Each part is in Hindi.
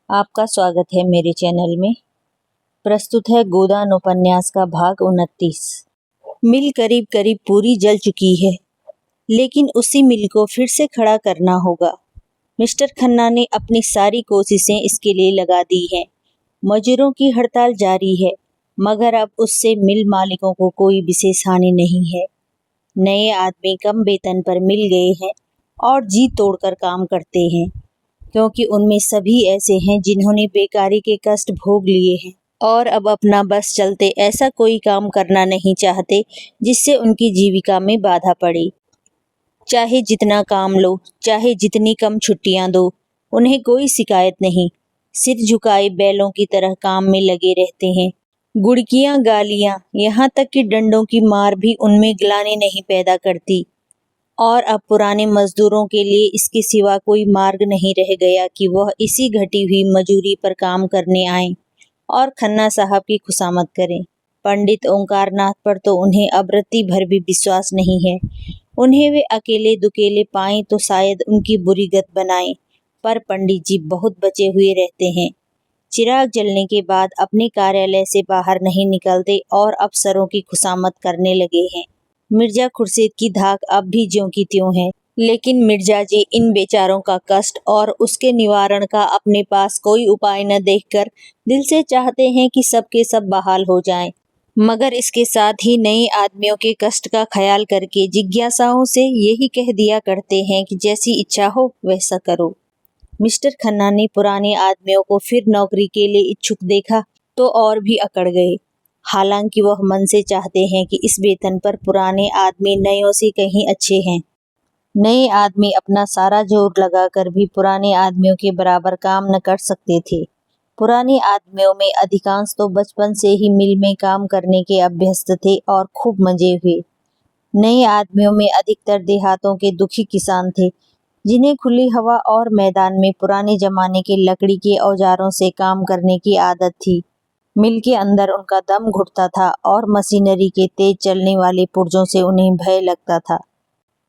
आपका स्वागत है मेरे चैनल में। प्रस्तुत है गोदान उपन्यास का भाग 29। मिल करीब करीब पूरी जल चुकी है, लेकिन उसी मिल को फिर से खड़ा करना होगा। मिस्टर खन्ना ने अपनी सारी कोशिशें इसके लिए लगा दी हैं। मजदूरों की हड़ताल जारी है, मगर अब उससे मिल मालिकों को कोई विशेष हानि नहीं है। नए आदमी कम वेतन पर मिल गए हैं और जी तोड़कर काम करते हैं, क्योंकि उनमें सभी ऐसे हैं जिन्होंने बेकारी के कष्ट भोग लिए हैं और अब अपना बस चलते ऐसा कोई काम करना नहीं चाहते जिससे उनकी जीविका में बाधा पड़े। चाहे जितना काम लो, चाहे जितनी कम छुट्टियां दो, उन्हें कोई शिकायत नहीं। सिर झुकाए बैलों की तरह काम में लगे रहते हैं। गुड़कियां, गालियां, यहाँ तक कि डंडों की मार भी उनमें ग्लानि नहीं पैदा करती। और अब पुराने मजदूरों के लिए इसके सिवा कोई मार्ग नहीं रह गया कि वह इसी घटी हुई मजूरी पर काम करने आएं और खन्ना साहब की खुशामद करें। पंडित ओंकारनाथ पर तो उन्हें अब रत्ती भर भी विश्वास नहीं है। उन्हें वे अकेले दुकेले पाएं तो शायद उनकी बुरी गत बनाएं, पर पंडित जी बहुत बचे हुए रहते हैं। चिराग जलने के बाद अपने कार्यालय से बाहर नहीं निकलते और अफसरों की खुशामद करने लगे हैं। मिर्जा खुर्शीद की धाक अब भी ज्यों की त्यों है, लेकिन मिर्जा जी इन बेचारों का कष्ट और उसके निवारण का अपने पास कोई उपाय न देखकर दिल से चाहते हैं कि सबके सब बहाल हो जाएं, मगर इसके साथ ही नए आदमियों के कष्ट का ख्याल करके जिज्ञासाओं से यही कह दिया करते हैं कि जैसी इच्छा हो वैसा करो। मिस्टर खन्ना ने पुराने आदमियों को फिर नौकरी के लिए इच्छुक देखा तो और भी अकड़ गए। हालांकि वह मन से चाहते हैं कि इस वेतन पर पुराने आदमी नयों से कहीं अच्छे हैं। नए आदमी अपना सारा जोर लगाकर भी पुराने आदमियों के बराबर काम न कर सकते थे। पुराने आदमियों में अधिकांश तो बचपन से ही मिल में काम करने के अभ्यस्त थे और खूब मजे हुए। नए आदमियों में अधिकतर देहातों के दुखी किसान थे, जिन्हें खुली हवा और मैदान में पुराने जमाने के लकड़ी के औजारों से काम करने की आदत थी। मिल के अंदर उनका दम घुटता था और मशीनरी के तेज चलने वाले पुर्जों से उन्हें भय लगता था।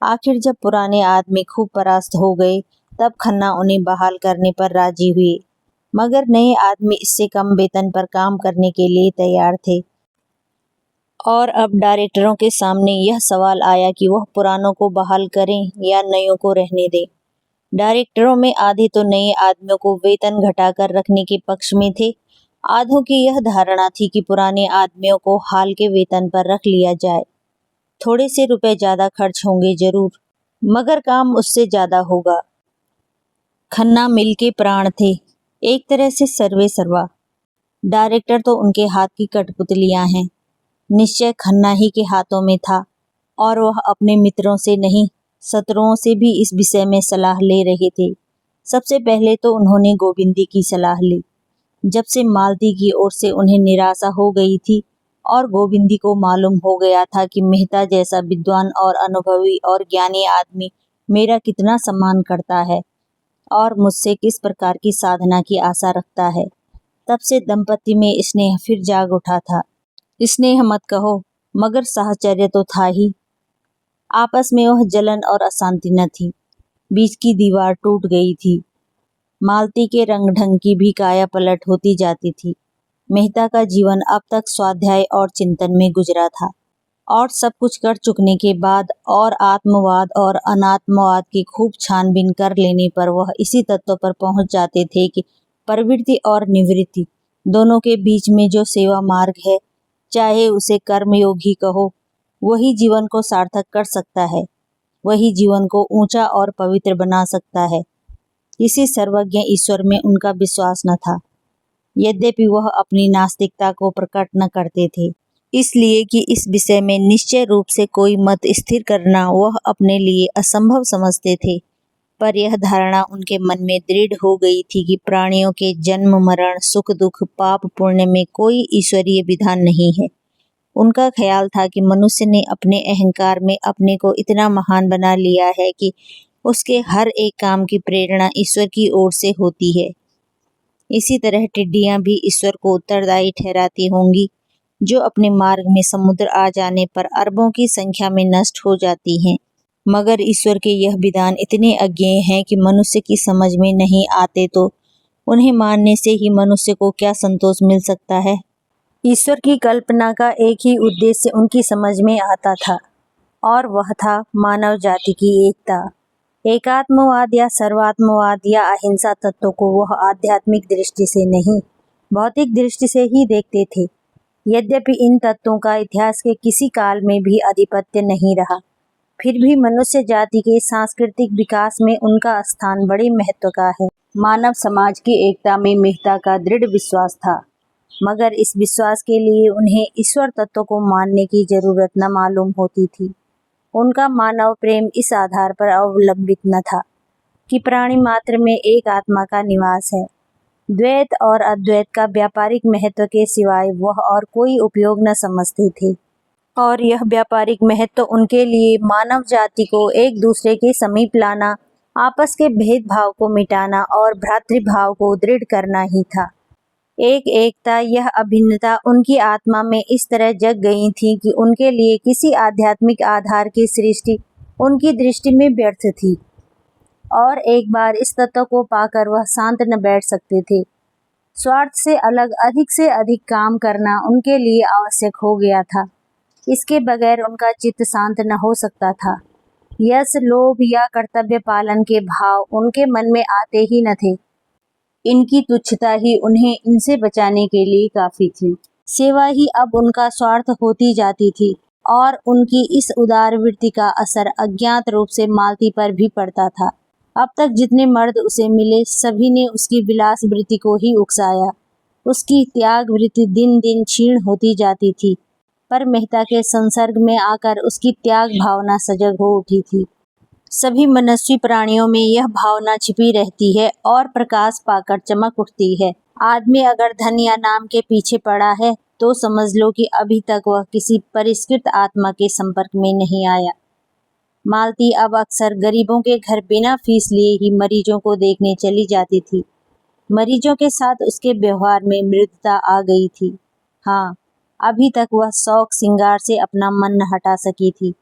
आखिर जब पुराने आदमी खूब परास्त हो गए, तब खन्ना उन्हें बहाल करने पर राजी हुए, मगर नए आदमी इससे कम वेतन पर काम करने के लिए तैयार थे। और अब डायरेक्टरों के सामने यह सवाल आया कि वह पुरानों को बहाल करें या नयों को रहने दें। डायरेक्टरों में आधे तो नए आदमियों को वेतन घटाकर रखने के पक्ष में थे, आधों की यह धारणा थी कि पुराने आदमियों को हाल के वेतन पर रख लिया जाए। थोड़े से रुपए ज्यादा खर्च होंगे जरूर, मगर काम उससे ज्यादा होगा। खन्ना मिल के प्राण थे, एक तरह से सर्वे सर्वा। डायरेक्टर तो उनके हाथ की कठपुतलियां हैं। निश्चय खन्ना ही के हाथों में था, और वह अपने मित्रों से नहीं, शत्रुओं से भी इस विषय में सलाह ले रहे थे। सबसे पहले तो उन्होंने गोविंदी की सलाह ली। जब से मालती की ओर से उन्हें निराशा हो गई थी और गोविंदी को मालूम हो गया था कि मेहता जैसा विद्वान और अनुभवी और ज्ञानी आदमी मेरा कितना सम्मान करता है और मुझसे किस प्रकार की साधना की आशा रखता है, तब से दंपति में स्नेह फिर जाग उठा था। स्नेह मत कहो, मगर साहचर्य तो था ही। आपस में वह जलन और अशांति न थी। बीच की दीवार टूट गई थी। मालती के रंग ढंग की भी काया पलट होती जाती थी। मेहता का जीवन अब तक स्वाध्याय और चिंतन में गुजरा था, और सब कुछ कर चुकने के बाद और आत्मवाद और अनात्मवाद की खूब छानबीन कर लेने पर वह इसी तत्व पर पहुंच जाते थे कि प्रवृत्ति और निवृत्ति दोनों के बीच में जो सेवा मार्ग है, चाहे उसे कर्मयोग ही कहो, वही जीवन को सार्थक कर सकता है, वही जीवन को ऊंचा और पवित्र बना सकता है। इसी सर्वज्ञ ईश्वर में उनका विश्वास न था, यद्यपि वह अपनी नास्तिकता को प्रकट न करते थे, इसलिए कि इस विषय में निश्चय रूप से कोई मत स्थिर करना वह अपने लिए असंभव समझते थे। पर यह धारणा उनके मन में दृढ़ हो गई थी कि प्राणियों के जन्म मरण, सुख दुख, पाप पुण्य में कोई ईश्वरीय विधान नहीं है। उनका ख्याल था कि मनुष्य ने अपने अहंकार में अपने को इतना महान बना लिया है कि उसके हर एक काम की प्रेरणा ईश्वर की ओर से होती है। इसी तरह टिड्डियां भी ईश्वर को उत्तरदायी ठहराती होंगी, जो अपने मार्ग में समुद्र आ जाने पर अरबों की संख्या में नष्ट हो जाती हैं। मगर ईश्वर के यह विधान इतने अज्ञेय हैं कि मनुष्य की समझ में नहीं आते, तो उन्हें मारने से ही मनुष्य को क्या संतोष मिल सकता है। ईश्वर की कल्पना का एक ही उद्देश्य उनकी समझ में आता था और वह था मानव जाति की एकता। एकात्मवाद या सर्वात्मवाद या अहिंसा तत्वों को वह आध्यात्मिक दृष्टि से नहीं, भौतिक दृष्टि से ही देखते थे। यद्यपि इन तत्वों का इतिहास के किसी काल में भी आधिपत्य नहीं रहा, फिर भी मनुष्य जाति के सांस्कृतिक विकास में उनका स्थान बड़े महत्व का है। मानव समाज की एकता में मेहता का दृढ़ विश्वास था, मगर इस विश्वास के लिए उन्हें ईश्वर तत्व को मानने की जरूरत न मालूम होती थी। उनका मानव प्रेम इस आधार पर अवलंबित न था कि प्राणी मात्र में एक आत्मा का निवास है। द्वैत और अद्वैत का व्यापारिक महत्व के सिवाय वह और कोई उपयोग न समझते थे, और यह व्यापारिक महत्व उनके लिए मानव जाति को एक दूसरे के समीप लाना, आपस के भेदभाव को मिटाना और भ्रातृभाव को दृढ़ करना ही था। एकता, यह अभिन्नता उनकी आत्मा में इस तरह जग गई थी कि उनके लिए किसी आध्यात्मिक आधार की सृष्टि उनकी दृष्टि में व्यर्थ थी, और एक बार इस तत्व को पाकर वह शांत न बैठ सकते थे। स्वार्थ से अलग अधिक से अधिक काम करना उनके लिए आवश्यक हो गया था। इसके बगैर उनका चित्त शांत न हो सकता था। यश, लोभ या कर्तव्य पालन के भाव उनके मन में आते ही न थे। इनकी तुच्छता ही उन्हें इनसे बचाने के लिए काफी थी। सेवा ही अब उनका स्वार्थ होती जाती थी, और उनकी इस उदार वृत्ति का असर अज्ञात रूप से मालती पर भी पड़ता था। अब तक जितने मर्द उसे मिले, सभी ने उसकी विलास वृत्ति को ही उकसाया। उसकी त्याग वृत्ति दिन दिन क्षीण होती जाती थी, पर मेहता के संसर्ग में आकर उसकी त्याग भावना सजग हो उठी थी। सभी मनस्वी प्राणियों में यह भावना छिपी रहती है और प्रकाश पाकर चमक उठती है। आदमी अगर धन या नाम के पीछे पड़ा है, तो समझ लो कि अभी तक वह किसी परिष्कृत आत्मा के संपर्क में नहीं आया। मालती अब अक्सर गरीबों के घर बिना फीस लिए ही मरीजों को देखने चली जाती थी। मरीजों के साथ उसके व्यवहार में मृदुता आ गई थी। हाँ, अभी तक वह शौक श्रृंगार से अपना मन न हटा सकी थी।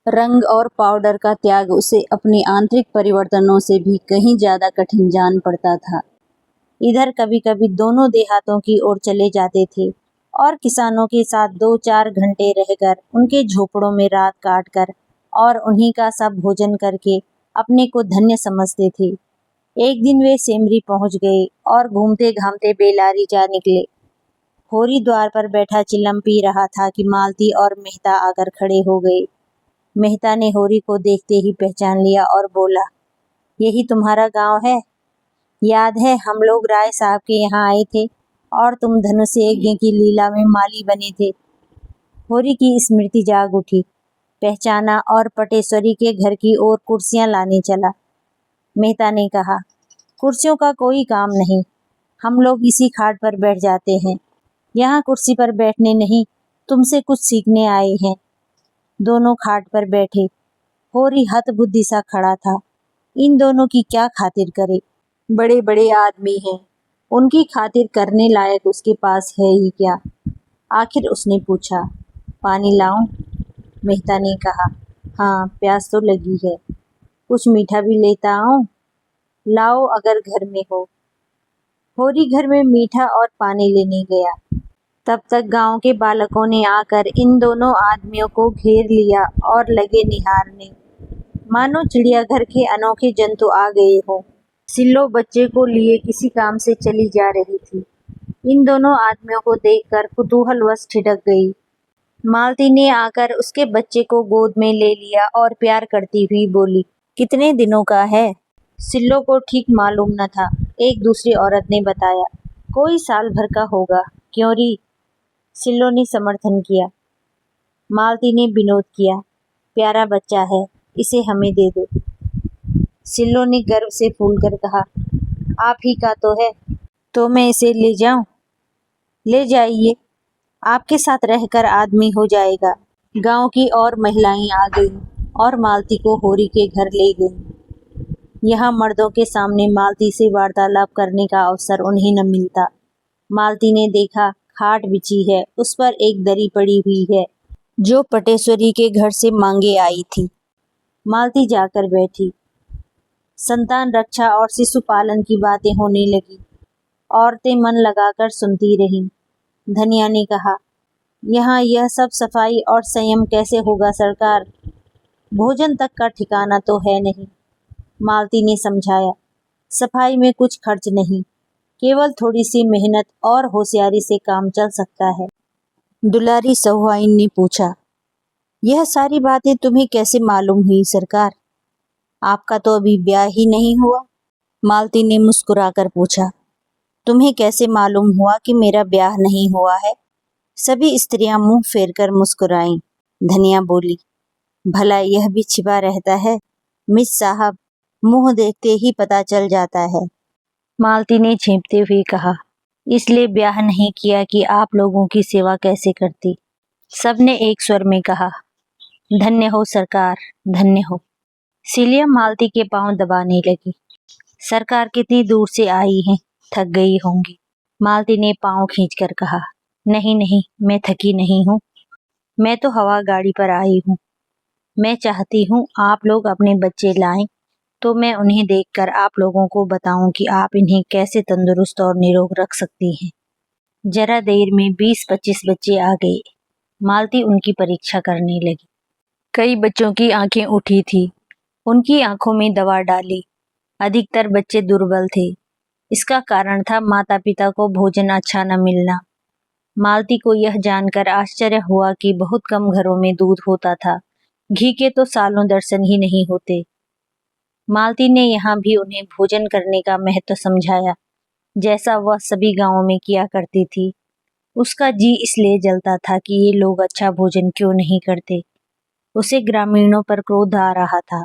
रंग और पाउडर का त्याग उसे अपने आंतरिक परिवर्तनों से भी कहीं ज्यादा कठिन जान पड़ता था। इधर कभी कभी दोनों देहातों की ओर चले जाते थे और किसानों के साथ 2-4 घंटे रहकर उनके झोपड़ों में रात काट कर और उन्हीं का सब भोजन करके अपने को धन्य समझते थे। एक दिन वे सेमरी पहुंच गए और घूमते घामते बेलारी जा निकले। होरी द्वार पर बैठा चिलम पी रहा था कि मालती और मेहता आकर खड़े हो गए। मेहता ने होरी को देखते ही पहचान लिया और बोला, यही तुम्हारा गांव है? याद है हम लोग राय साहब के यहाँ आए थे और तुम धनुष यज्ञ की लीला में माली बने थे। होरी की स्मृति जाग उठी, पहचाना और पटेश्वरी के घर की ओर कुर्सियां लाने चला। मेहता ने कहा, कुर्सियों का कोई काम नहीं, हम लोग इसी खाट पर बैठ जाते हैं। यहाँ कुर्सी पर बैठने नहीं, तुमसे कुछ सीखने आए हैं। दोनों खाट पर बैठे। होरी हतबुद्धि सा खड़ा था। इन दोनों की क्या खातिर करे? बड़े बड़े आदमी हैं, उनकी खातिर करने लायक उसके पास है ही क्या? आखिर उसने पूछा, पानी लाऊं? मेहता ने कहा, हाँ, प्यास तो लगी है। कुछ मीठा भी लेता आऊं? लाओ अगर घर में हो। होरी घर में मीठा और पानी लेने गया। तब तक गांव के बालकों ने आकर इन दोनों आदमियों को घेर लिया और लगे निहारने, मानो चिड़ियाघर के अनोखे जंतु आ गए हो। सिल्लो बच्चे को लिए किसी काम से चली जा रही थी। इन दोनों आदमियों को देखकर कुतूहलवश ठिठक गई। मालती ने आकर उसके बच्चे को गोद में ले लिया और प्यार करती हुई बोली, कितने दिनों का है? सिल्लो को ठीक मालूम न था। एक दूसरी औरत ने बताया, कोई साल भर का होगा। क्यों री? सिल्लो ने समर्थन किया। मालती ने विनोद किया, प्यारा बच्चा है, इसे हमें दे दो। सिल्लो ने गर्व से फूलकर कहा, आप ही का तो है, तो मैं इसे ले जाऊं? ले जाइए, आपके साथ रहकर आदमी हो जाएगा। गांव की और महिलाएं आ गईं और मालती को होरी के घर ले गईं। यहाँ मर्दों के सामने मालती से वार्तालाप करने का अवसर उन्हें न मिलता। मालती ने देखा, खाट बिछी है, उस पर एक दरी पड़ी हुई है जो पटेश्वरी के घर से मांगे आई थी। मालती जाकर बैठी। संतान रक्षा और शिशु पालन की बातें होने लगी। औरतें मन लगाकर सुनती रहीं। धनिया ने कहा, यहाँ यह सब सफाई और संयम कैसे होगा सरकार? भोजन तक का ठिकाना तो है नहीं। मालती ने समझाया, सफाई में कुछ खर्च नहीं, केवल थोड़ी सी मेहनत और होशियारी से काम चल सकता है। दुलारी सहुआइन ने पूछा, यह सारी बातें तुम्हें कैसे मालूम हुई सरकार? आपका तो अभी ब्याह ही नहीं हुआ। मालती ने मुस्कुराकर पूछा, तुम्हें कैसे मालूम हुआ कि मेरा ब्याह नहीं हुआ है? सभी स्त्रियां मुंह फेरकर मुस्कुराईं। धनिया बोली, भला यह भी छिपा रहता है? मिस साहब, मुंह देखते ही पता चल जाता है। मालती ने झेंपते हुए कहा, इसलिए ब्याह नहीं किया कि आप लोगों की सेवा कैसे करती? सबने एक स्वर में कहा, धन्य हो सरकार, धन्य हो। सीलिया मालती के पांव दबाने लगी। सरकार कितनी दूर से आई हैं, थक गई होंगी। मालती ने पांव खींचकर कहा, नहीं नहीं, मैं थकी नहीं हूँ, मैं तो हवा गाड़ी पर आई हूँ। मैं चाहती हूँ आप लोग अपने बच्चे लाएं तो मैं उन्हें देखकर आप लोगों को बताऊं कि आप इन्हें कैसे तंदुरुस्त और निरोग रख सकती हैं। जरा देर में 20-25 बच्चे आ गए। मालती उनकी परीक्षा करने लगी। कई बच्चों की आंखें उठी थी, उनकी आंखों में दवा डाली। अधिकतर बच्चे दुर्बल थे। इसका कारण था माता पिता को भोजन अच्छा न मिलना। मालती को यह जानकर आश्चर्य हुआ कि बहुत कम घरों में दूध होता था, घी के तो सालों दर्शन ही नहीं होते। मालती ने यहाँ भी उन्हें भोजन करने का महत्व समझाया, जैसा वह सभी गांवों में किया करती थी। उसका जी इसलिए जलता था कि ये लोग अच्छा भोजन क्यों नहीं करते। उसे ग्रामीणों पर क्रोध आ रहा था।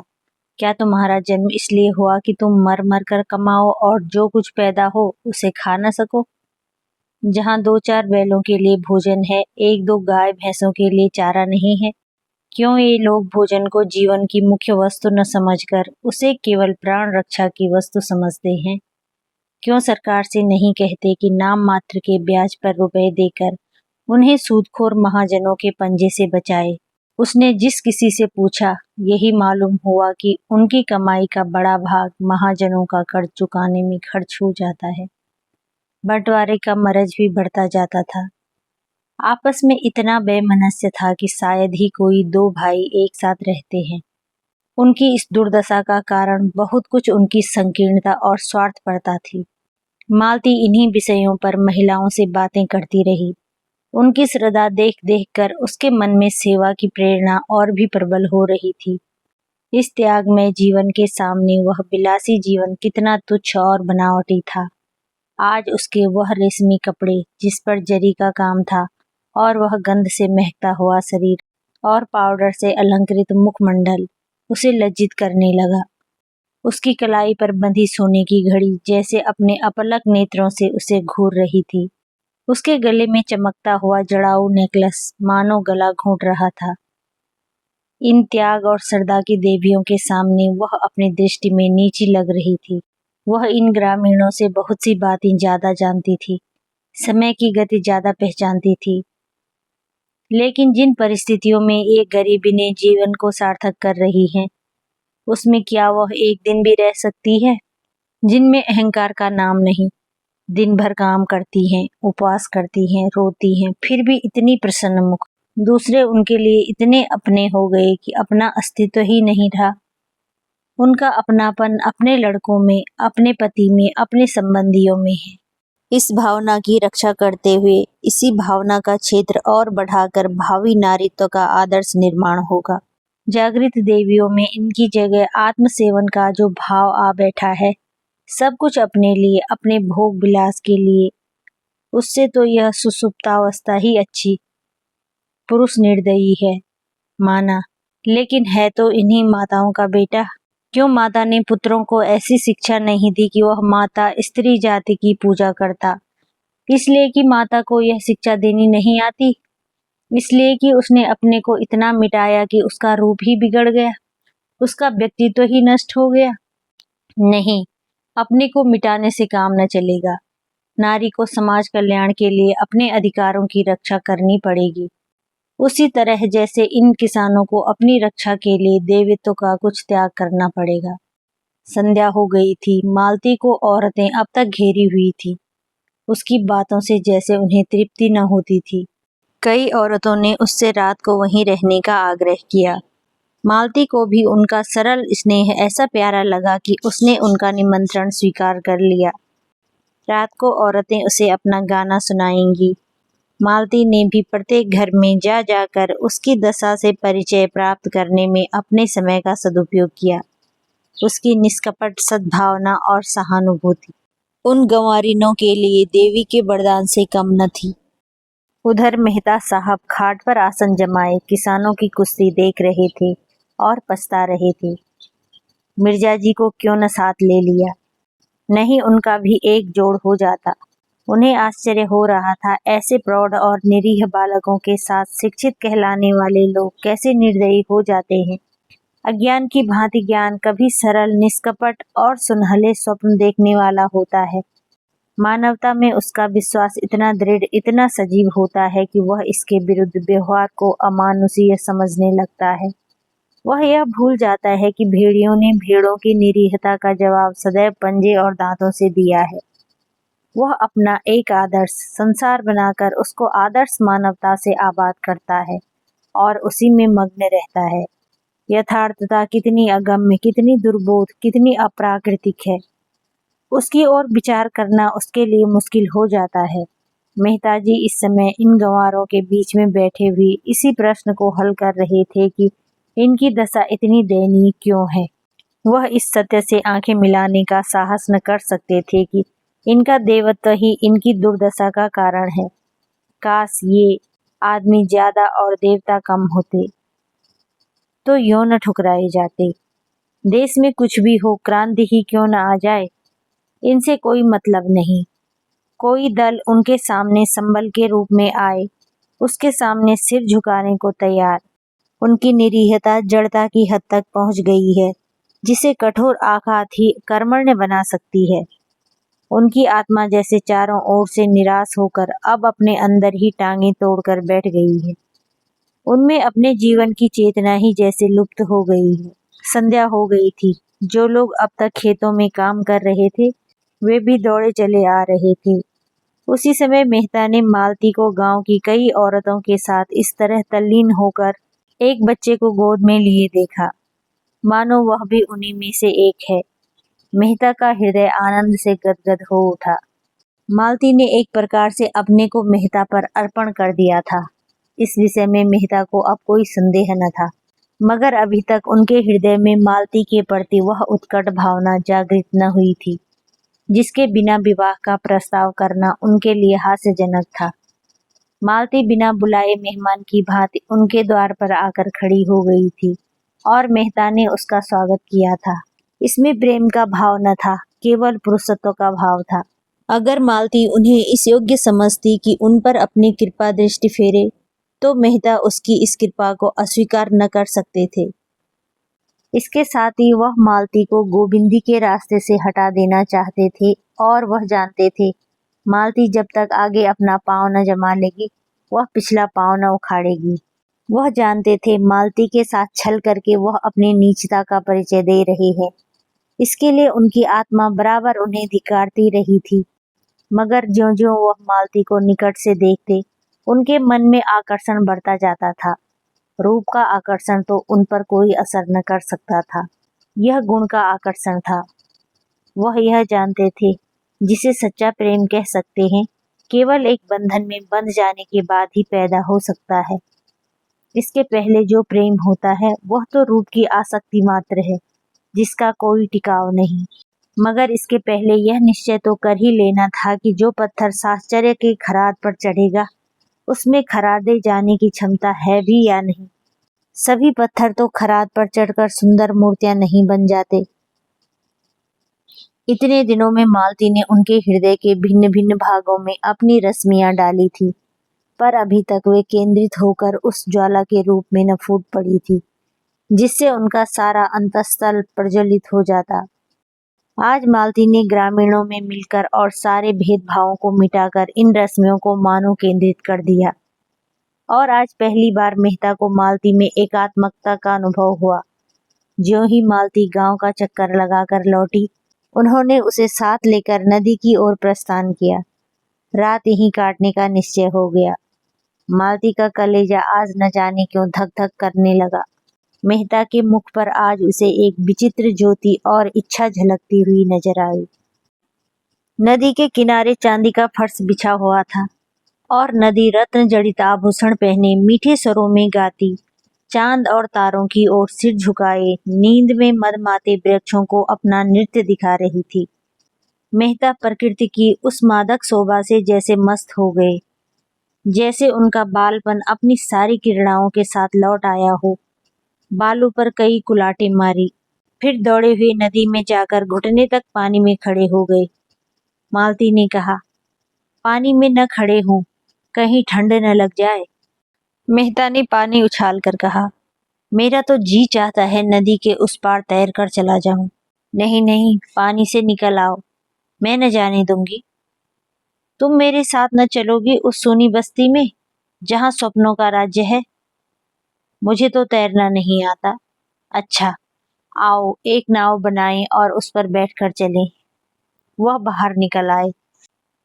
क्या तुम्हारा जन्म इसलिए हुआ कि तुम मर मर कर कमाओ और जो कुछ पैदा हो उसे खा न सको? जहाँ 2-4 बैलों के लिए भोजन है, 1-2 गाय भैंसों के लिए चारा नहीं है? क्यों ये लोग भोजन को जीवन की मुख्य वस्तु न समझकर उसे केवल प्राण रक्षा की वस्तु समझते हैं? क्यों सरकार से नहीं कहते कि नाम मात्र के ब्याज पर रुपए देकर उन्हें सूदखोर महाजनों के पंजे से बचाए? उसने जिस किसी से पूछा, यही मालूम हुआ कि उनकी कमाई का बड़ा भाग महाजनों का कर्ज चुकाने में खर्च हो जाता है। बंटवारे का मरज भी बढ़ता जाता था। आपस में इतना बेमनस्य था कि शायद ही कोई 2 भाई एक साथ रहते हैं। उनकी इस दुर्दशा का कारण बहुत कुछ उनकी संकीर्णता और स्वार्थपरता थी। मालती इन्हीं विषयों पर महिलाओं से बातें करती रही। उनकी श्रद्धा देख देख कर उसके मन में सेवा की प्रेरणा और भी प्रबल हो रही थी। इस त्यागमय जीवन के सामने वह विलासी जीवन कितना तुच्छ और बनावटी था। आज उसके वह रेशमी कपड़े जिस पर जरी का काम था और वह गंध से महकता हुआ शरीर और पाउडर से अलंकृत मुखमंडल उसे लज्जित करने लगा। उसकी कलाई पर बंधी सोने की घड़ी जैसे अपने अपलक नेत्रों से उसे घूर रही थी। उसके गले में चमकता हुआ जड़ाऊ नेकलेस मानो गला घोंट रहा था। इन त्याग और श्रद्धा की देवियों के सामने वह अपनी दृष्टि में नीची लग रही थी। वह इन ग्रामीणों से बहुत सी बातें ज्यादा जानती थी, समय की गति ज्यादा पहचानती थी। लेकिन जिन परिस्थितियों में एक गरीबी ने जीवन को सार्थक कर रही है, उसमें क्या वह एक दिन भी रह सकती है? जिनमें अहंकार का नाम नहीं, दिन भर काम करती हैं, उपवास करती हैं, रोती हैं, फिर भी इतनी प्रसन्न मुख। दूसरे उनके लिए इतने अपने हो गए कि अपना अस्तित्व ही नहीं रहा। उनका अपनापन अपने लड़कों में, अपने पति में, अपने संबंधियों में है। इस भावना की रक्षा करते हुए इसी भावना का क्षेत्र और बढ़ाकर भावी नारीत्व का आदर्श निर्माण होगा। जागृत देवियों में इनकी जगह आत्मसेवन का जो भाव आ बैठा है, सब कुछ अपने लिए, अपने भोग विलास के लिए, उससे तो यह सुसुप्तावस्था ही अच्छी। पुरुष निर्दयी है, माना, लेकिन है तो इन्हीं माताओं का बेटा। क्यों माता ने पुत्रों को ऐसी शिक्षा नहीं दी कि वह माता स्त्री जाति की पूजा करता? इसलिए कि माता को यह शिक्षा देनी नहीं आती? इसलिए कि उसने अपने को इतना मिटाया कि उसका रूप ही बिगड़ गया, उसका व्यक्तित्व ही नष्ट हो गया? नहीं, अपने को मिटाने से काम न चलेगा। नारी को समाज कल्याण के लिए अपने अधिकारों की रक्षा करनी पड़ेगी, उसी तरह जैसे इन किसानों को अपनी रक्षा के लिए देवत्व का कुछ त्याग करना पड़ेगा। संध्या हो गई थी। मालती को औरतें अब तक घेरी हुई थी। उसकी बातों से जैसे उन्हें तृप्ति न होती थी। कई औरतों ने उससे रात को वहीं रहने का आग्रह किया। मालती को भी उनका सरल स्नेह ऐसा प्यारा लगा कि उसने उनका निमंत्रण स्वीकार कर लिया। रात को औरतें उसे अपना गाना सुनाएंगी। मालती ने भी प्रत्येक घर में जा जाकर उसकी दशा से परिचय प्राप्त करने में अपने समय का सदुपयोग किया। उसकी निष्कपट सद्भावना और सहानुभूति उन गंवारिनों के लिए देवी के वरदान से कम न थी। उधर मेहता साहब खाट पर आसन जमाए किसानों की कुश्ती देख रहे थे और पछता रहे थे। मिर्जा जी को क्यों न साथ ले लिया, नहीं उनका भी एक जोड़ हो जाता। उन्हें आश्चर्य हो रहा था, ऐसे प्रौढ़ और निरीह बालकों के साथ शिक्षित कहलाने वाले लोग कैसे निर्दयी हो जाते हैं। अज्ञान की भांति ज्ञान कभी सरल, निष्कपट और सुनहले स्वप्न देखने वाला होता है। मानवता में उसका विश्वास इतना दृढ़, इतना सजीव होता है कि वह इसके विरुद्ध व्यवहार को अमानुषीय समझने लगता है। वह यह भूल जाता है कि भेड़ियों ने भेड़ों की निरीहता का जवाब सदैव पंजे और दांतों से दिया है। वह अपना एक आदर्श संसार बनाकर उसको आदर्श मानवता से आबाद करता है और उसी में मग्न रहता है। यथार्थता कितनी अगम्य, कितनी दुर्बोध, कितनी अप्राकृतिक है, उसकी ओर विचार करना उसके लिए मुश्किल हो जाता है। मेहता जी इस समय इन गंवारों के बीच में बैठे हुए इसी प्रश्न को हल कर रहे थे कि इनकी दशा इतनी दयनीय क्यों है। वह इस सत्य से आंखें मिलाने का साहस न कर सकते थे कि इनका देवत्व ही इनकी दुर्दशा का कारण है। काश ये आदमी ज्यादा और देवता कम होते तो यूं न ठुकराए जाते। देश में कुछ भी हो, क्रांति ही क्यों न आ जाए, इनसे कोई मतलब नहीं। कोई दल उनके सामने संबल के रूप में आए, उसके सामने सिर झुकाने को तैयार। उनकी निरीहता जड़ता की हद तक पहुंच गई है, जिसे कठोर आघात ही कर्मण्य बना सकती है। उनकी आत्मा जैसे चारों ओर से निराश होकर अब अपने अंदर ही टांगें तोड़कर बैठ गई है। उनमें अपने जीवन की चेतना ही जैसे लुप्त हो गई है। संध्या हो गई थी। जो लोग अब तक खेतों में काम कर रहे थे, वे भी दौड़े चले आ रहे थे। उसी समय मेहता ने मालती को गांव की कई औरतों के साथ इस तरह तल्लीन होकर एक बच्चे को गोद में लिए देखा, मानो वह भी उन्हीं में से एक है। मेहता का हृदय आनंद से गदगद हो उठा। मालती ने एक प्रकार से अपने को मेहता पर अर्पण कर दिया था। इस विषय में मेहता को अब कोई संदेह न था, मगर अभी तक उनके हृदय में मालती के प्रति वह उत्कट भावना जागृत न हुई थी, जिसके बिना विवाह का प्रस्ताव करना उनके लिए हास्यजनक था। मालती बिना बुलाए मेहमान की भांति उनके द्वार पर आकर खड़ी हो गई थी और मेहता ने उसका स्वागत किया था। इसमें प्रेम का भाव न था, केवल पुरुषत्व का भाव था। अगर मालती उन्हें इस योग्य समझती कि उन पर अपनी कृपा दृष्टि फेरे, तो मेहता उसकी इस कृपा को अस्वीकार न कर सकते थे। इसके साथ ही वह मालती को गोविंदी के रास्ते से हटा देना चाहते थे और वह जानते थे, मालती जब तक आगे अपना पांव न जमा लेगी, वह पिछला पांव न उखाड़ेगी। वह जानते थे मालती के साथ छल करके वह अपनी नीचता का परिचय दे रहे हैं। इसके लिए उनकी आत्मा बराबर उन्हें धिक्कारती रही थी, मगर ज्यों-ज्यों वह मालती को निकट से देखते, उनके मन में आकर्षण बढ़ता जाता था। रूप का आकर्षण तो उन पर कोई असर न कर सकता था, यह गुण का आकर्षण था। वह यह जानते थे, जिसे सच्चा प्रेम कह सकते हैं, केवल एक बंधन में बंध जाने के बाद ही पैदा हो सकता है। इसके पहले जो प्रेम होता है, वह तो रूप की आसक्ति मात्र है, जिसका कोई टिकाव नहीं। मगर इसके पहले यह निश्चय तो कर ही लेना था कि जो पत्थर साहचर्य के खराद पर चढ़ेगा, उसमें खरादे जाने की क्षमता है भी या नहीं। सभी पत्थर तो खराद पर चढ़कर सुंदर मूर्तियां नहीं बन जाते। इतने दिनों में मालती ने उनके हृदय के भिन्न भिन्न भागों में अपनी रश्मियां डाली थी, पर अभी तक वे केंद्रित होकर उस ज्वाला के रूप में न फूट पड़ी थी, जिससे उनका सारा अंतःस्थल प्रज्वलित हो जाता। आज मालती ने ग्रामीणों में मिलकर और सारे भेदभावों को मिटाकर इन रश्मियों को मानो केंद्रित कर दिया। और आज पहली बार मेहता को मालती में एकात्मकता का अनुभव हुआ। ज्यों ही मालती गांव का चक्कर लगाकर लौटी, उन्होंने उसे साथ लेकर नदी की ओर प्रस्थान किया। रात ही काटने का निश्चय हो गया। मालती का कलेजा आज न जाने क्यों धक धक करने लगा। मेहता के मुख पर आज उसे एक विचित्र ज्योति और इच्छा झलकती हुई नजर आई। नदी के किनारे चांदी का फर्श बिछा हुआ था और नदी रत्न जड़ित आभूषण पहने मीठे स्वरों में गाती, चांद और तारों की ओर सिर झुकाए नींद में मदमाते वृक्षों को अपना नृत्य दिखा रही थी। मेहता प्रकृति की उस मादक शोभा से जैसे मस्त हो गए, जैसे उनका बालपन अपनी सारी किरणाओं के साथ लौट आया हो। बालू पर कई कुलाटे मारी, फिर दौड़े हुए नदी में जाकर घुटने तक पानी में खड़े हो गए। मालती ने कहा, पानी में न खड़े हों, कहीं ठंड न लग जाए। मेहता ने पानी उछाल कर कहा, मेरा तो जी चाहता है नदी के उस पार तैर कर चला जाऊं। नहीं नहीं, पानी से निकल आओ, मैं न जाने दूंगी। तुम मेरे साथ न चलोगी उस सोनी बस्ती में जहां स्वप्नों का राज्य है? मुझे तो तैरना नहीं आता। अच्छा, आओ एक नाव बनाएं और उस पर बैठकर चलें। वह बाहर निकल आए।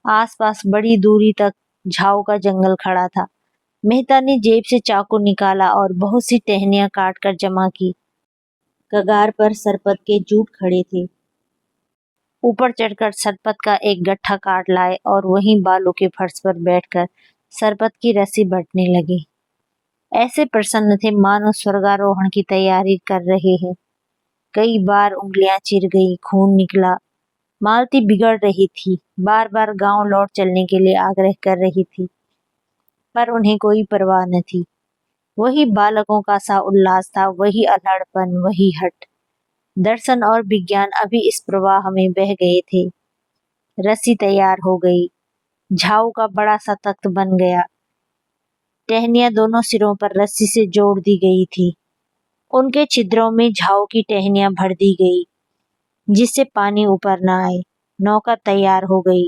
आसपास बड़ी दूरी तक झाऊ का जंगल खड़ा था। मेहता ने जेब से चाकू निकाला और बहुत सी टहनियां काट कर जमा की। कगार पर सरपत के जूट खड़े थे। ऊपर चढ़कर सरपत का एक गट्ठा काट लाए और वहीं बालू के फर्श पर बैठकर सरपत की रस्सी बंटने लगे। ऐसे प्रसन्न थे मानो स्वर्गारोहण की तैयारी कर रहे हैं। कई बार उंगलियां चिर गई, खून निकला। मालती बिगड़ रही थी, बार बार गांव लौट चलने के लिए आग्रह कर रही थी, पर उन्हें कोई परवाह न थी। वही बालकों का सा उल्लास था, वही अल्हड़पन, वही हट। दर्शन और विज्ञान अभी इस प्रवाह में बह गए थे। रस्सी तैयार हो गई, झाऊ का बड़ा सा तख्त बन गया। टहनियां दोनों सिरों पर रस्सी से जोड़ दी गई थी। उनके छिद्रों में झाऊ की टहनियां भर दी गई, जिससे पानी ऊपर न आए। नौका तैयार हो गई।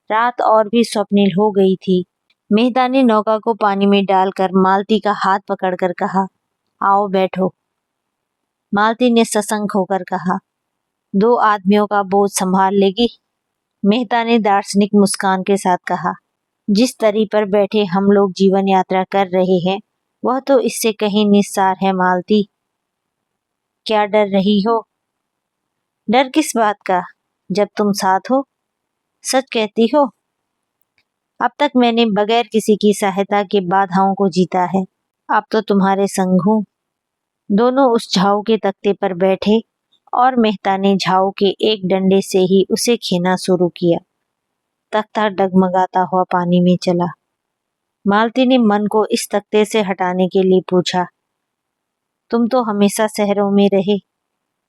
रात और भी स्वप्निल हो गई थी। मेहता ने नौका को पानी में डालकर मालती का हाथ पकड़कर कहा, आओ बैठो। मालती ने सशंक होकर कहा, 2 आदमियों का बोझ संभाल लेगी? मेहता ने दार्शनिक मुस्कान के साथ कहा, जिस तरी पर बैठे हम लोग जीवन यात्रा कर रहे हैं, वह तो इससे कहीं निस्सार है मालती। क्या डर रही हो? डर किस बात का, जब तुम साथ हो? सच कहती हो? अब तक मैंने बगैर किसी की सहायता के बाधाओं को जीता है। अब तो तुम्हारे संग हूं। दोनों उस झाऊ के तख्ते पर बैठे और मेहता ने झाऊ के एक डंडे से ही उसे खेना शुरू किया। तख्ता डगमगाता हुआ पानी में चला। मालती ने मन को इस तख्ते से हटाने के लिए पूछा, तुम तो हमेशा शहरों में रहे,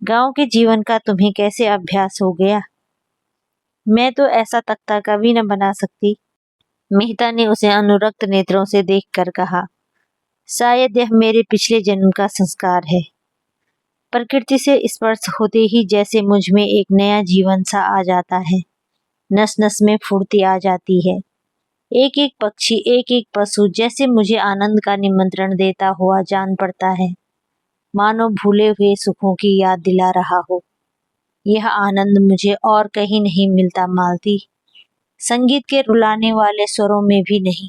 गांव के जीवन का तुम्हें कैसे अभ्यास हो गया? मैं तो ऐसा तख्ता कभी न बना सकती। मेहता ने उसे अनुरक्त नेत्रों से देखकर कहा, शायद यह मेरे पिछले जन्म का संस्कार है। प्रकृति से स्पर्श होते ही जैसे मुझ में एक नया जीवन सा आ जाता है, नस नस में फुर्ती आ जाती है। एक एक पक्षी, एक एक पशु जैसे मुझे आनंद का निमंत्रण देता हुआ जान पड़ता है, मानो भूले हुए सुखों की याद दिला रहा हो। यह आनंद मुझे और कहीं नहीं मिलता मालती, संगीत के रुलाने वाले स्वरों में भी नहीं,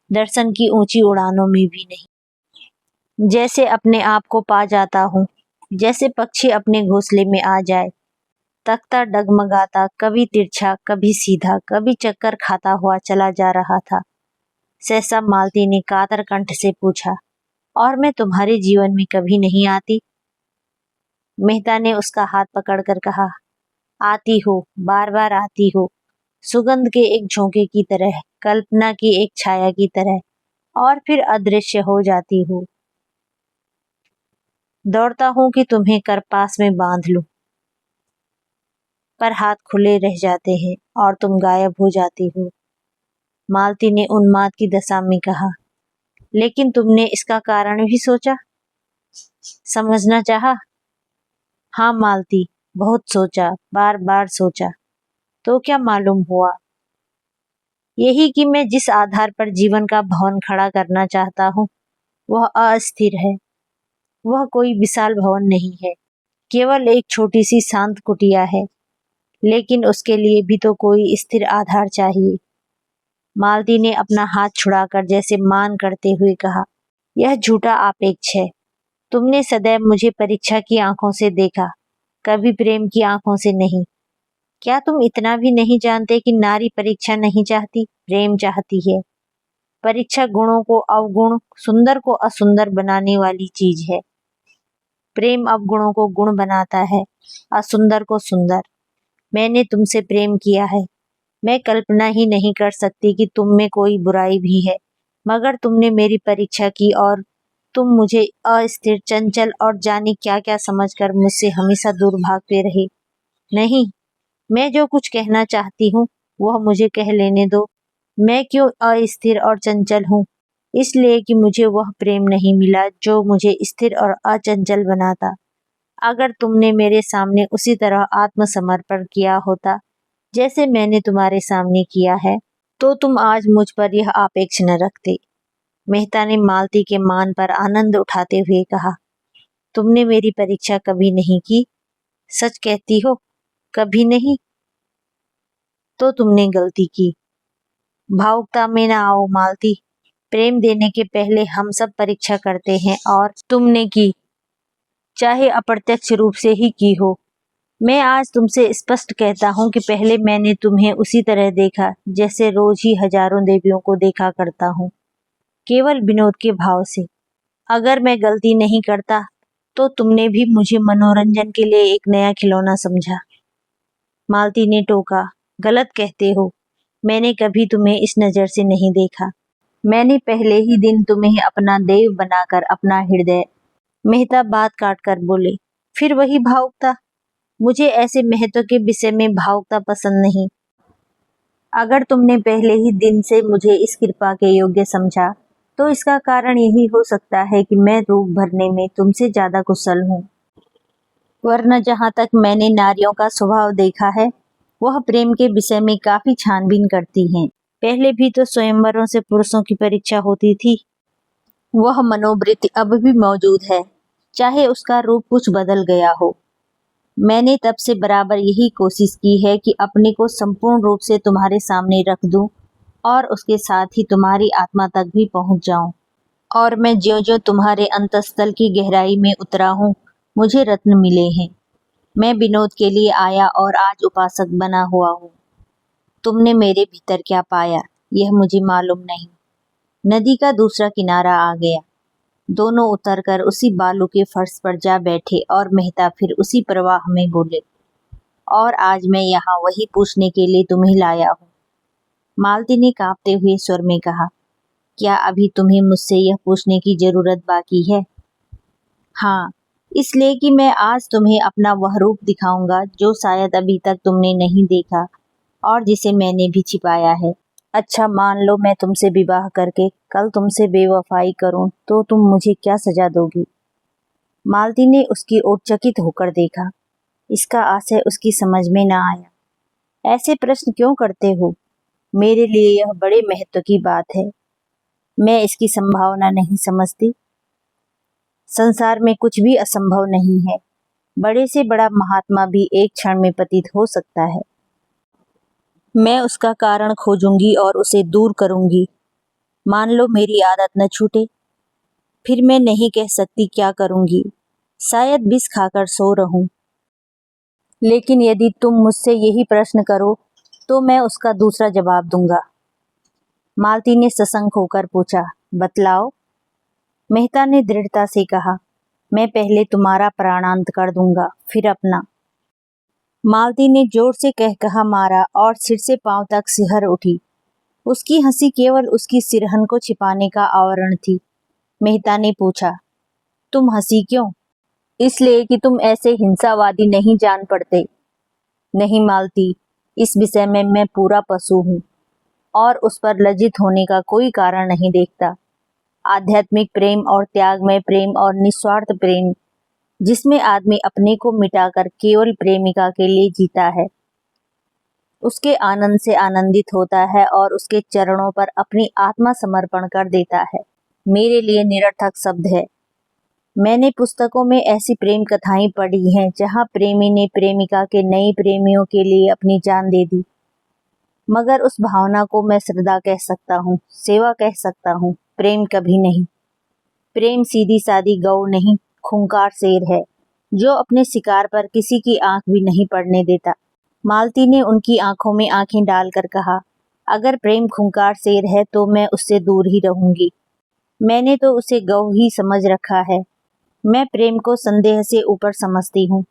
दर्शन की ऊंची उड़ानों में भी नहीं। जैसे अपने आप को पा जाता हूँ, जैसे पक्षी अपने घोंसले में आ जाए। तख्ता डगमगाता कभी तिरछा, कभी सीधा, कभी चक्कर खाता हुआ चला जा रहा था। सहसा मालती ने कातर कंठ से पूछा, और मैं तुम्हारे जीवन में कभी नहीं आती? मेहता ने उसका हाथ पकड़कर कहा, आती हो, बार बार आती हो, सुगंध के एक झोंके की तरह, कल्पना की एक छाया की तरह, और फिर अदृश्य हो जाती हो। दौड़ता हूं कि तुम्हें कर पास में बांध लूं, पर हाथ खुले रह जाते हैं और तुम गायब हो जाती हो। मालती ने उन्माद की दशा में कहा, लेकिन तुमने इसका कारण भी सोचा, समझना चाहा? हाँ मालती, बहुत सोचा, बार बार सोचा। तो क्या मालूम हुआ? यही कि मैं जिस आधार पर जीवन का भवन खड़ा करना चाहता हूँ, वह अस्थिर है। वह कोई विशाल भवन नहीं है, केवल एक छोटी सी शांत कुटिया है, लेकिन उसके लिए भी तो कोई स्थिर आधार चाहिए। मालती ने अपना हाथ छुड़ाकर जैसे मान करते हुए कहा, यह झूठा आपेक्ष है। तुमने सदैव मुझे परीक्षा की आंखों से देखा, कभी प्रेम की आंखों से नहीं। क्या तुम इतना भी नहीं जानते कि नारी परीक्षा नहीं चाहती, प्रेम चाहती है। परीक्षा गुणों को अवगुण, सुंदर को असुंदर बनाने वाली चीज है। प्रेम अवगुणों को गुण बनाता है, असुंदर को सुंदर। मैंने तुमसे प्रेम किया है। मैं कल्पना ही नहीं कर सकती कि तुम में कोई बुराई भी है, मगर तुमने मेरी परीक्षा की और तुम मुझे अस्थिर, चंचल और जाने क्या क्या समझकर मुझसे हमेशा दूर भागते रहे। नहीं, मैं जो कुछ कहना चाहती हूँ वह मुझे कह लेने दो। मैं क्यों अस्थिर और चंचल हूँ? इसलिए कि मुझे वह प्रेम नहीं मिला जो मुझे स्थिर और अचंचल बनाता। अगर तुमने मेरे सामने उसी तरह आत्मसमर्पण किया होता जैसे मैंने तुम्हारे सामने किया है, तो तुम आज मुझ पर यह अपेक्षा न रखते। मेहता ने मालती के मान पर आनंद उठाते हुए कहा, तुमने मेरी परीक्षा कभी नहीं की? सच कहती हो? कभी नहीं? तो तुमने गलती की। भावुकता में ना आओ मालती। प्रेम देने के पहले हम सब परीक्षा करते हैं और तुमने की, चाहे अप्रत्यक्ष रूप से ही की हो। मैं आज तुमसे स्पष्ट कहता हूँ कि पहले मैंने तुम्हें उसी तरह देखा जैसे रोज ही हजारों देवियों को देखा करता हूँ, केवल विनोद के भाव से। अगर मैं गलती नहीं करता तो तुमने भी मुझे मनोरंजन के लिए एक नया खिलौना समझा। मालती ने टोका, गलत कहते हो। मैंने कभी तुम्हें इस नजर से नहीं देखा। मैंने पहले ही दिन तुम्हें अपना देव बनाकर अपना हृदय। मेहता बात काट कर बोले, फिर वही भावुकता। मुझे ऐसे महत्व के विषय में भावुकता पसंद नहीं। अगर तुमने पहले ही दिन से मुझे इस कृपा के योग्य समझा तो इसका कारण यही हो सकता है कि मैं रूप भरने में तुमसे ज्यादा कुशल हूँ। वरना जहाँ तक मैंने नारियों का स्वभाव देखा है, वह प्रेम के विषय में काफी छानबीन करती हैं। पहले भी तो स्वयंवरों से पुरुषों की परीक्षा होती थी। वह मनोवृत्ति अब भी मौजूद है, चाहे उसका रूप कुछ बदल गया हो। मैंने तब से बराबर यही कोशिश की है कि अपने को संपूर्ण रूप से तुम्हारे सामने रख दूं और उसके साथ ही तुम्हारी आत्मा तक भी पहुंच जाऊं। और मैं ज्यों-ज्यों तुम्हारे अंतःस्थल की गहराई में उतरा हूं, मुझे रत्न मिले हैं। मैं विनोद के लिए आया और आज उपासक बना हुआ हूँ। तुमने मेरे भीतर क्या पाया, यह मुझे मालूम नहीं। नदी का दूसरा किनारा आ गया। दोनों उतरकर उसी बालू के फर्श पर जा बैठे और मेहता फिर उसी प्रवाह में बोले, और आज मैं यहाँ वही पूछने के लिए तुम्हें लाया हूँ। मालती ने कांपते हुए स्वर में कहा, क्या अभी तुम्हें मुझसे यह पूछने की जरूरत बाकी है? हाँ, इसलिए कि मैं आज तुम्हें अपना वह रूप दिखाऊंगा जो शायद अभी तक तुमने नहीं देखा और जिसे मैंने भी छिपाया है। अच्छा, मान लो मैं तुमसे विवाह करके कल तुमसे बेवफाई करूं तो तुम मुझे क्या सजा दोगी? मालती ने उसकी ओर चकित होकर देखा। इसका आशय उसकी समझ में न आया। ऐसे प्रश्न क्यों करते हो? मेरे लिए यह बड़े महत्व की बात है। मैं इसकी संभावना नहीं समझती। संसार में कुछ भी असंभव नहीं है। बड़े से बड़ा महात्मा भी एक क्षण में पतित हो सकता है। मैं उसका कारण खोजूंगी और उसे दूर करूंगी। मान लो मेरी आदत न छूटे, फिर मैं नहीं कह सकती क्या करूंगी। शायद विष खाकर सो रहूं। लेकिन यदि तुम मुझसे यही प्रश्न करो तो मैं उसका दूसरा जवाब दूंगा। मालती ने सशंक होकर पूछा, बतलाओ। मेहता ने दृढ़ता से कहा, मैं पहले तुम्हारा प्राणांत कर दूंगा, फिर अपना। मालती ने जोर से कह कहा मारा और सिर से पांव तक सिहर उठी। उसकी हंसी केवल उसकी सिरहन को छिपाने का आवरण थी। मेहता ने पूछा, तुम हंसी क्यों? इसलिए कि तुम ऐसे हिंसावादी नहीं जान पड़ते। नहीं मालती, इस विषय में मैं पूरा पशु हूँ और उस पर लज्जित होने का कोई कारण नहीं देखता। आध्यात्मिक प्रेम और त्यागमय प्रेम और निस्वार्थ प्रेम, जिसमें आदमी अपने को मिटाकर केवल प्रेमिका के लिए जीता है, उसके आनंद से आनंदित होता है और उसके चरणों पर अपनी आत्मा समर्पण कर देता है, मेरे लिए निरर्थक शब्द है। मैंने पुस्तकों में ऐसी प्रेम कथाएं पढ़ी हैं जहां प्रेमी ने प्रेमिका के नए प्रेमियों के लिए अपनी जान दे दी। मगर उस भावना को मैं श्रद्धा कह सकता हूँ, सेवा कह सकता हूँ, प्रेम कभी नहीं। प्रेम सीधी सादी गौ नहीं, खूंखार शेर है जो अपने शिकार पर किसी की आंख भी नहीं पड़ने देता। मालती ने उनकी आंखों में आंखें डालकर कहा, अगर प्रेम खूंखार शेर है तो मैं उससे दूर ही रहूंगी। मैंने तो उसे गौ ही समझ रखा है। मैं प्रेम को संदेह से ऊपर समझती हूँ।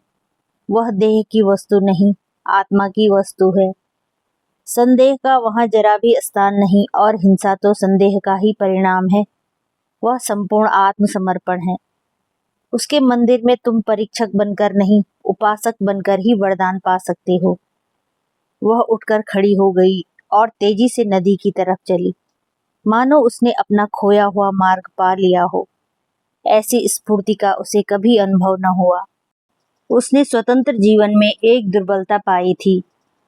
वह देह की वस्तु नहीं, आत्मा की वस्तु है। संदेह का वहाँ जरा भी स्थान नहीं और हिंसा तो संदेह का ही परिणाम है। वह संपूर्ण आत्मसमर्पण है। उसके मंदिर में तुम परीक्षक बनकर नहीं, उपासक बनकर ही वरदान पा सकते हो। वह उठकर खड़ी हो गई और तेजी से नदी की तरफ चली, मानो उसने अपना खोया हुआ मार्ग पा लिया हो। ऐसी स्फूर्ति का उसे कभी अनुभव न हुआ। उसने स्वतंत्र जीवन में एक दुर्बलता पाई थी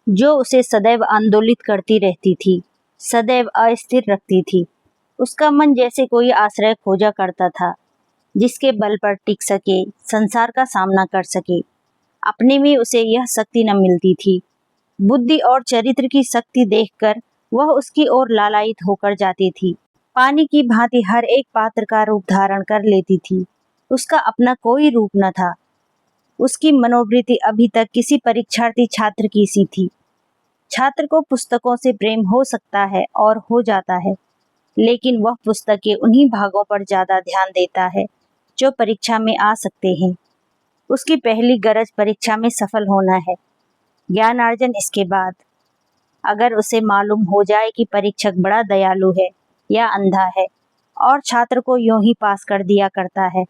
जो उसे सदैव आंदोलित करती रहती थी, सदैव अस्थिर रखती थी। उसका मन जैसे कोई आश्रय खोजा करता था जिसके बल पर टिक सके, संसार का सामना कर सके। अपने में उसे यह शक्ति न मिलती थी। बुद्धि और चरित्र की शक्ति देखकर वह उसकी ओर लालायित होकर जाती थी। पानी की भांति हर एक पात्र का रूप धारण कर लेती थी। उसका अपना कोई रूप न था। उसकी मनोवृत्ति अभी तक किसी परीक्षार्थी छात्र की सी थी। छात्र को पुस्तकों से प्रेम हो सकता है और हो जाता है, लेकिन वह पुस्तक के उन्हीं भागों पर ज्यादा ध्यान देता है जो परीक्षा में आ सकते हैं। उसकी पहली गरज परीक्षा में सफल होना है, ज्ञानार्जन इसके बाद। अगर उसे मालूम हो जाए कि परीक्षक बड़ा दयालु है या अंधा है और छात्र को यूं ही पास कर दिया करता है,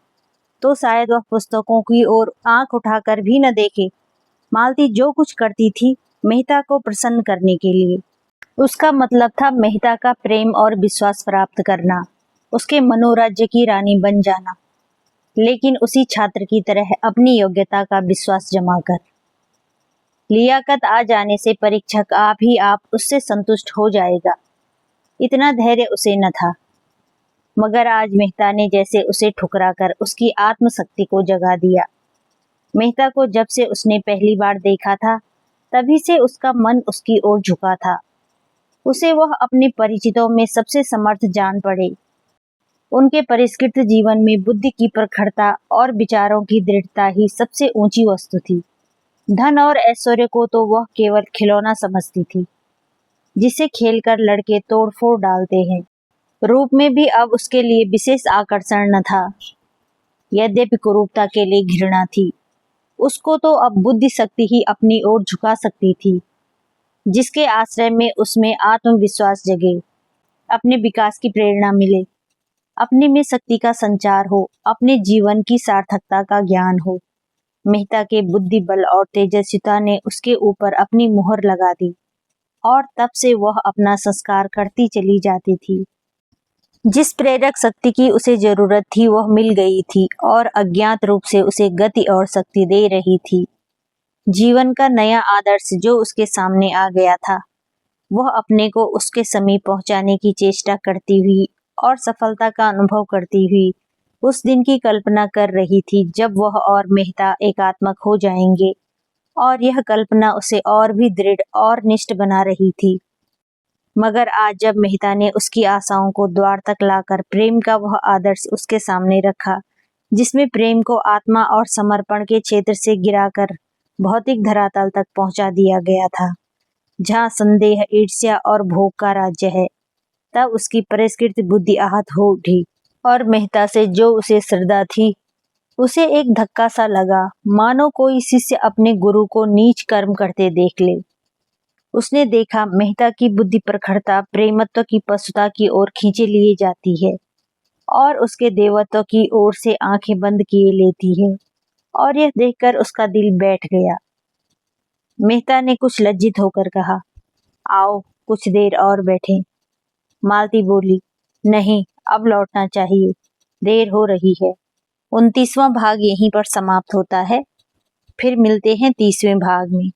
तो शायद वह पुस्तकों की ओर आंख उठाकर भी न देखे। मालती जो कुछ करती थी मेहता को प्रसन्न करने के लिए। उसका मतलब था मेहता का प्रेम और विश्वास प्राप्त करना, उसके मनोराज्य की रानी बन जाना, लेकिन उसी छात्र की तरह अपनी योग्यता का विश्वास जमा कर। लियाकत आ जाने से परीक्षक आप ही आप उससे संतुष्ट हो जाएगा, इतना धैर्य उसे न था। मगर आज मेहता ने जैसे उसे ठुकरा कर उसकी आत्मशक्ति को जगा दिया। मेहता को जब से उसने पहली बार देखा था तभी से उसका मन उसकी ओर झुका था। उसे वह अपने परिचितों में सबसे समर्थ जान पड़े। उनके परिष्कृत जीवन में बुद्धि की प्रखरता और विचारों की दृढ़ता ही सबसे ऊंची वस्तु थी। धन और ऐश्वर्य को तो वह केवल खिलौना समझती थी जिसे खेलकर लड़के तोड़फोड़ डालते हैं। रूप में भी अब उसके लिए विशेष आकर्षण न था, यद्यपि कुरूपता के लिए घृणा थी। उसको तो अब बुद्धि शक्ति ही अपनी ओर झुका सकती थी, जिसके आश्रय में उसमें आत्मविश्वास जगे, अपने विकास की प्रेरणा मिले, अपने में शक्ति का संचार हो, अपने जीवन की सार्थकता का ज्ञान हो। मेहता के बुद्धि बल और तेजस्विता ने उसके ऊपर अपनी मुहर लगा दी और तब से वह अपना संस्कार करती चली जाती थी। जिस प्रेरक शक्ति की उसे जरूरत थी वह मिल गई थी और अज्ञात रूप से उसे गति और शक्ति दे रही थी। जीवन का नया आदर्श जो उसके सामने आ गया था, वह अपने को उसके समीप पहुंचाने की चेष्टा करती हुई और सफलता का अनुभव करती हुई उस दिन की कल्पना कर रही थी जब वह और मेहता एकात्मक हो जाएंगे, और यह कल्पना उसे और भी दृढ़ और निष्ठ बना रही थी। मगर आज जब मेहता ने उसकी आशाओं को द्वार तक लाकर प्रेम का वह आदर्श उसके सामने रखा, जिसमें प्रेम को आत्मा और समर्पण के क्षेत्र से गिराकर भौतिक धरातल तक पहुंचा दिया गया था, जहाँ संदेह, ईर्ष्या और भोग का राज्य है, तब उसकी परिष्कृत बुद्धि आहत हो उठी और मेहता से जो उसे श्रद्धा थी उसे एक धक्का सा लगा, मानो कोई शिष्य अपने गुरु को नीच कर्म करते देख ले। उसने देखा मेहता की बुद्धि प्रखरता प्रेमत्व की पशुता की ओर खींचे लिए जाती है और उसके देवत्व की ओर से आंखें बंद किए लेती है, और यह देखकर उसका दिल बैठ गया। मेहता ने कुछ लज्जित होकर कहा, आओ कुछ देर और बैठें। मालती बोली, नहीं, अब लौटना चाहिए, देर हो रही है। 29वां भाग यहीं पर समाप्त होता है। फिर मिलते हैं 30वें भाग में।